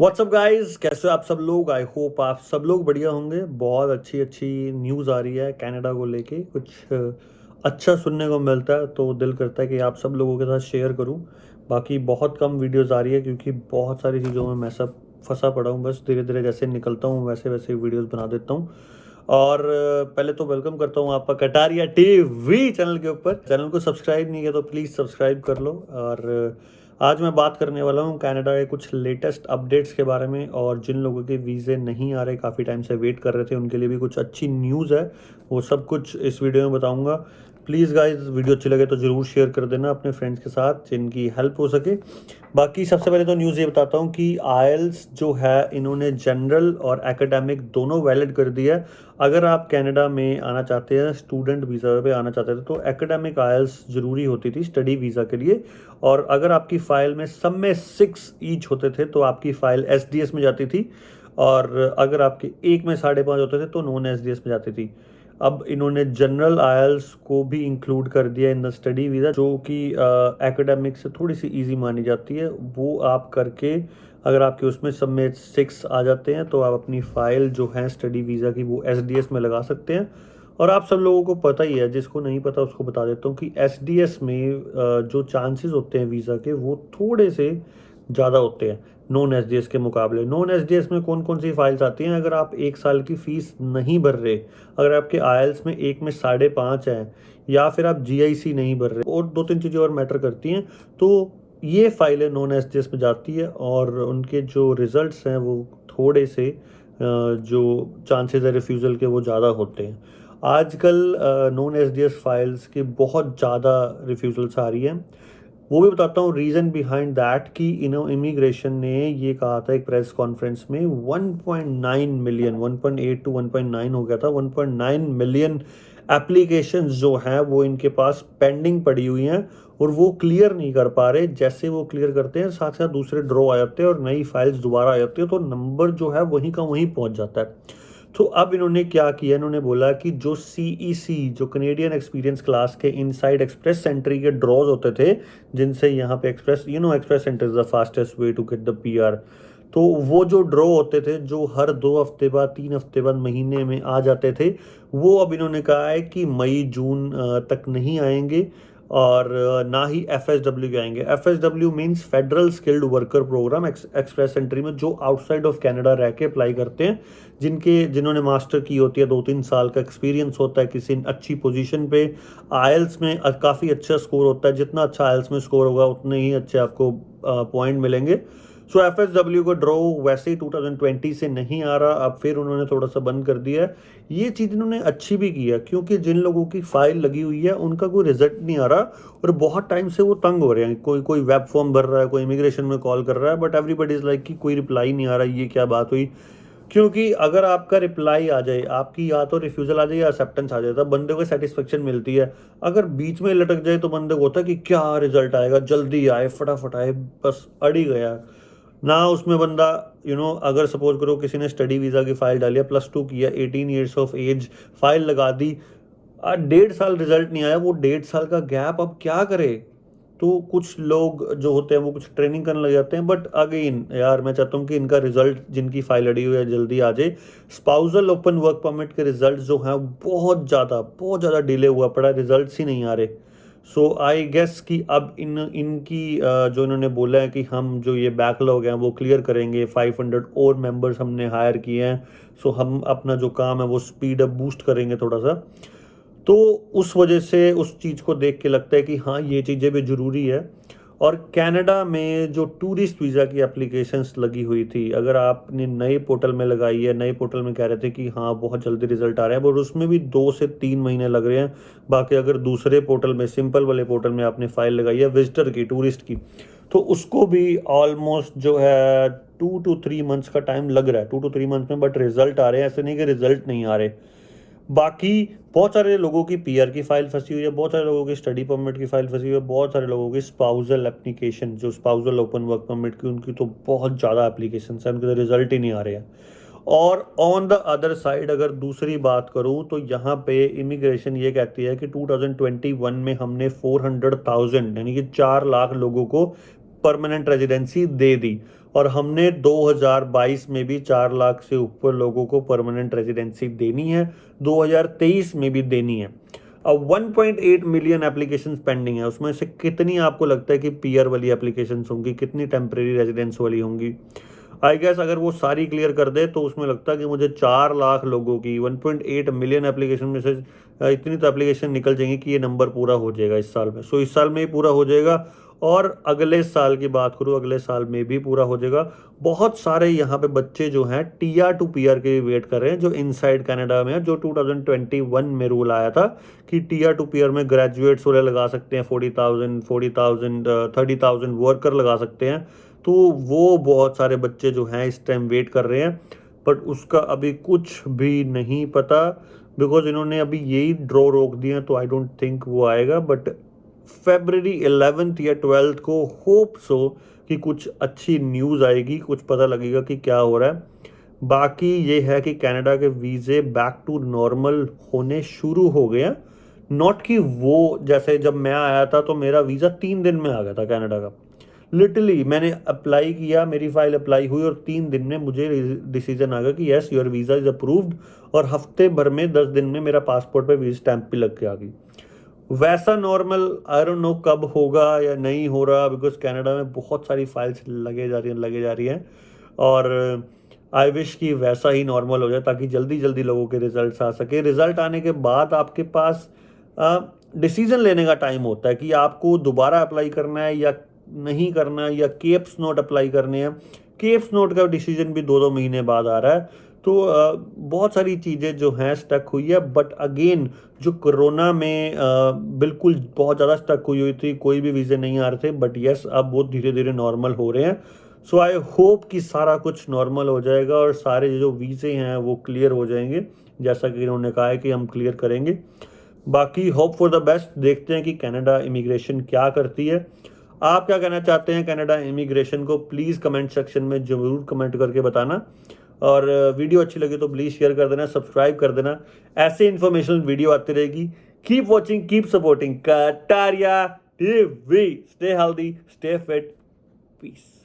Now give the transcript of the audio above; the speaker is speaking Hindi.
व्हाट्सअप गाइस, कैसे हो आप सब लोग। आई होप आप सब लोग बढ़िया होंगे। बहुत अच्छी अच्छी न्यूज़ आ रही है कनाडा को लेके। कुछ अच्छा सुनने को मिलता है तो दिल करता है कि आप सब लोगों के साथ शेयर करूं। बाकी बहुत कम वीडियोस आ रही है क्योंकि बहुत सारी चीज़ों में मैं सब फंसा पड़ा हूं। बस धीरे धीरे जैसे निकलता हूं वैसे वैसे वीडियोस बना देता हूं। और पहले तो वेलकम करता हूं आपका कटारिया टीवी चैनल के ऊपर। चैनल को सब्सक्राइब नहीं किया तो प्लीज़ सब्सक्राइब कर लो। और आज मैं बात करने वाला हूँ कनाडा के कुछ लेटेस्ट अपडेट्स के बारे में। और जिन लोगों के वीज़े नहीं आ रहे, काफ़ी टाइम से वेट कर रहे थे, उनके लिए भी कुछ अच्छी न्यूज़ है। वो सब कुछ इस वीडियो में बताऊंगा। प्लीज़ गाइस, वीडियो अच्छी लगे तो ज़रूर शेयर कर देना अपने फ्रेंड्स के साथ जिनकी हेल्प हो सके। बाकी सबसे पहले तो न्यूज़ ये बताता हूँ कि आयल्स जो है इन्होंने जनरल और एकेडमिक दोनों वैलिड कर दिया है। अगर आप कनाडा में आना चाहते हैं, स्टूडेंट वीज़ा पे आना चाहते थे, तो एकेडमिक आयल्स ज़रूरी होती थी स्टडी वीज़ा के लिए। और अगर आपकी फ़ाइल में सब में 6 ईच होते थे तो आपकी फ़ाइल एसडीएस में जाती थी। और अगर आपके एक में 5.5 होते थे तो नॉन एसडीएस में जाती थी। अब इन्होंने जनरल आयल्स को भी इंक्लूड कर दिया इन द स्टडी वीज़ा, जो कि एकेडमिक से थोड़ी सी इजी मानी जाती है। वो आप करके अगर आपके उसमें सब में 6 आ जाते हैं तो आप अपनी फ़ाइल जो है स्टडी वीज़ा की वो एसडीएस में लगा सकते हैं। और आप सब लोगों को पता ही है, जिसको नहीं पता उसको बता देता हूँ कि एसडीएस में जो चांसेस होते हैं वीज़ा के वो थोड़े से ज़्यादा होते हैं नॉन एसडीएस के मुकाबले। नॉन एसडीएस में कौन कौन सी फाइल्स आती हैं? अगर आप 1 साल की फ़ीस नहीं भर रहे, अगर आपके आयल्स में एक में 5.5 है, या फिर आप जीआईसी नहीं भर रहे, और 2-3 चीज़ें और मैटर करती हैं, तो ये फाइलें नॉन एसडीएस में जाती है। और उनके जो रिज़ल्ट्स हैं वो थोड़े से जो चांसेस है रिफ्यूज़ल के वो ज़्यादा होते हैं। आजकल नॉन एसडीएस फाइल्स के बहुत ज़्यादा रिफ्यूज़ल्स आ रही हैं। वो भी बताता हूँ रीज़न बिहाइंड दैट कि इमिग्रेशन ने ये कहा था एक प्रेस कॉन्फ्रेंस में 1.9 मिलियन, 1.8 टू 1.9 हो गया था, 1.9 मिलियन एप्लीकेशंस जो हैं वो इनके पास पेंडिंग पड़ी हुई हैं और वो क्लियर नहीं कर पा रहे। जैसे वो क्लियर करते हैं साथ साथ दूसरे ड्रॉ आ जाते हैं और नई फाइल्स दोबारा आ जाती है, तो नंबर जो है वहीं का वहीं पहुंच जाता है। तो अब इन्होंने क्या किया, इन्होंने बोला कि जो सीईसी, जो कनेडियन एक्सपीरियंस क्लास के इनसाइड एक्सप्रेस सेंट्री के ड्रॉज होते थे, जिनसे यहाँ पे express express entry is the fastest way to get the PR. तो वो जो ड्रॉ होते थे जो हर 2 हफ्ते बाद, 3 हफ्ते बाद, महीने में आ जाते थे, वो अब इन्होंने कहा है कि मई जून तक नहीं आएंगे। और ना ही एफएसडब्ल्यू के आएंगे। FSW means federal skilled worker programme. Express entry में जो आउटसाइड ऑफ कनाडा रह के अप्लाई करते हैं, जिन्होंने मास्टर की होती है, 2-3 साल का एक्सपीरियंस होता है किसी अच्छी पोजीशन पे, आयल्स में काफ़ी अच्छा स्कोर होता है, जितना अच्छा आयल्स में स्कोर होगा उतने ही अच्छे आपको पॉइंट मिलेंगे। सो एफएसडब्ल्यू का ड्रॉ वैसे ही 2020 से नहीं आ रहा, अब फिर उन्होंने थोड़ा सा बंद कर दिया है। ये चीज़ इन्होंने अच्छी भी की है क्योंकि जिन लोगों की फाइल लगी हुई है उनका कोई रिजल्ट नहीं आ रहा और बहुत टाइम से वो तंग हो रहे हैं। कोई कोई वेब फॉर्म भर रहा है, कोई इमिग्रेशन में कॉल कर रहा है, बट एवरीबडी इज़ लाइक कि कोई रिप्लाई नहीं आ रहा, ये क्या बात हुई। क्योंकि अगर आपका रिप्लाई आ जाए, आपकी या तो रिफ्यूज़ल आ जाए या एक्सेप्टेंस आ जाए, तब बंदे को सेटिस्फेक्शन मिलती है। अगर बीच में लटक जाए तो बंदे को होता है कि क्या रिजल्ट आएगा, जल्दी आए, फटाफट आए, बस अड़ ही गया ना उसमें बंदा। अगर सपोज करो किसी ने स्टडी वीज़ा की फ़ाइल डाली है, +2 किया, 18 ईयर्स ऑफ एज, फाइल लगा दी, 1.5 साल रिजल्ट नहीं आया, वो 1.5 साल का गैप अब क्या करे। तो कुछ लोग जो होते हैं वो कुछ ट्रेनिंग करने लग जाते हैं, बट अगेन यार मैं चाहता हूँ कि इनका रिजल्ट, जिनकी फाइल अड़ी हुई है, जल्दी आ जाए। स्पाउसल ओपन वर्क परमिट के रिजल्ट जो हैं बहुत ज़्यादा डिले हुआ पड़ा, रिजल्ट ही नहीं आ रहे। सो आई गेस कि अब इनकी जो इन्होंने बोला है कि हम जो ये बैकलॉग हैं वो क्लियर करेंगे, 500 और मेंबर्स हमने हायर किए हैं। सो हम अपना जो काम है वो स्पीड अप बूस्ट करेंगे थोड़ा सा। तो उस वजह से उस चीज़ को देख के लगता है कि हाँ, ये चीज़ें भी ज़रूरी है। और कनाडा में जो टूरिस्ट वीज़ा की एप्लीकेशंस लगी हुई थी, अगर आपने नए पोर्टल में लगाई है, नए पोर्टल में कह रहे थे कि हाँ बहुत जल्दी रिजल्ट आ रहे हैं, बट उसमें भी 2 से 3 महीने लग रहे हैं। बाकी अगर दूसरे पोर्टल में, सिंपल वाले पोर्टल में आपने फाइल लगाई है विजिटर की, टूरिस्ट की, तो उसको भी ऑलमोस्ट जो है 2 to 3 मंथ्स का टाइम लग रहा है, 2 to 3 मंथ्स में, बट रिजल्ट आ रहे हैं। ऐसे नहीं कि रिजल्ट नहीं आ रहे। बाकी बहुत सारे लोगों की पीआर की फाइल फंसी हुई है, बहुत सारे लोगों की स्टडी परमिट की फाइल फंसी हुई है, बहुत सारे लोगों की स्पाउसल एप्लीकेशन, जो स्पाउसल ओपन वर्क परमिट की, उनकी तो बहुत ज़्यादा एप्लीकेशन है, उनके तो रिजल्ट ही नहीं आ रहे हैं। और ऑन द अदर साइड अगर दूसरी बात करूं तो यहाँ पे इमिग्रेशन ये कहती है कि 2021 में हमने 400,000 यानी कि 4 लाख लोगों को परमानेंट रेजिडेंसी दे दी। और हमने 2022 में भी 4 लाख से ऊपर लोगों को परमानेंट रेजिडेंसी देनी है, 2023 में भी देनी है। अब 1.8 मिलियन एप्लीकेशंस पेंडिंग है, उसमें से कितनी आपको लगता है कि पीआर वाली एप्लीकेशंस होंगी, कितनी टेम्परेरी रेजिडेंस वाली होंगी? आई गेस अगर वो सारी क्लियर कर दे तो उसमें लगता है कि मुझे 4 लाख लोगों की 1.8 मिलियन एप्लीकेशन में से इतनी तो एप्लीकेशन निकल जाएंगी कि ये नंबर पूरा हो जाएगा इस साल में। सो इस साल में ही पूरा हो जाएगा और अगले साल की बात करूँ, अगले साल में भी पूरा हो जाएगा। बहुत सारे यहाँ पे बच्चे जो हैं टीआर टू पीआर के वेट कर रहे हैं, जो इनसाइड कनाडा में है, जो 2021 में रूल आया था कि टीआर टू पीआर में ग्रेजुएट्स वाले लगा सकते हैं 40,000 30,000 वर्कर लगा सकते हैं। तो वो बहुत सारे बच्चे जो हैं इस टाइम वेट कर रहे हैं, बट उसका अभी कुछ भी नहीं पता, बिकॉज इन्होंने अभी यही ड्रॉ रोक दिया, तो आई डोंट थिंक वो आएगा। बट February 11th या 12th को होप सो कि कुछ अच्छी न्यूज़ आएगी, कुछ पता लगेगा कि क्या हो रहा है। बाकी ये है कि कनाडा के वीज़े बैक टू नॉर्मल होने शुरू हो गए हैं। नॉट कि वो जैसे जब मैं आया था तो मेरा वीज़ा 3 दिन में आ गया था कनाडा का। लिटरली मैंने अप्लाई किया, मेरी फाइल अप्लाई हुई और 3 दिन में मुझे डिसीजन आ गया कि yes your visa is approved, और हफ्ते भर में 10 दिन में मेरा पासपोर्ट पे वीज़ा स्टैंप भी लग के आ गई। वैसा नॉर्मल आई डोंट नो कब होगा या नहीं हो रहा, बिकॉज कनाडा में बहुत सारी फाइल्स लगे जा रही हैं और आई विश कि वैसा ही नॉर्मल हो जाए ताकि जल्दी जल्दी लोगों के रिजल्ट्स आ सके। रिजल्ट आने के बाद आपके पास डिसीजन लेने का टाइम होता है कि आपको दोबारा अप्लाई करना है या नहीं करना है, या केप्स नोट अप्लाई करने हैं। केप्स नोट का डिसीजन भी 2-2 महीने बाद आ रहा है। तो बहुत सारी चीज़ें जो हैं स्टक हुई है। बट अगेन जो कोरोना में बिल्कुल बहुत ज़्यादा स्टक हुई थी, कोई भी वीज़े नहीं आ रहे थे, बट यस अब बहुत धीरे धीरे नॉर्मल हो रहे हैं। सो आई होप कि सारा कुछ नॉर्मल हो जाएगा और सारे जो वीज़े हैं वो क्लियर हो जाएंगे, जैसा कि इन्होंने कहा है कि हम क्लियर करेंगे। बाकी होप फॉर द बेस्ट, देखते हैं कि कनाडा इमिग्रेशन क्या करती है। आप क्या कहना चाहते हैं कनाडा इमिग्रेशन को, प्लीज़ कमेंट सेक्शन में ज़रूर कमेंट करके बताना। और वीडियो अच्छी लगी तो प्लीज़ शेयर कर देना, सब्सक्राइब कर देना, ऐसे इन्फॉर्मेशनल वीडियो आती रहेगी। Keep watching, keep supporting Kataria TV. Stay healthy, stay fit, piece.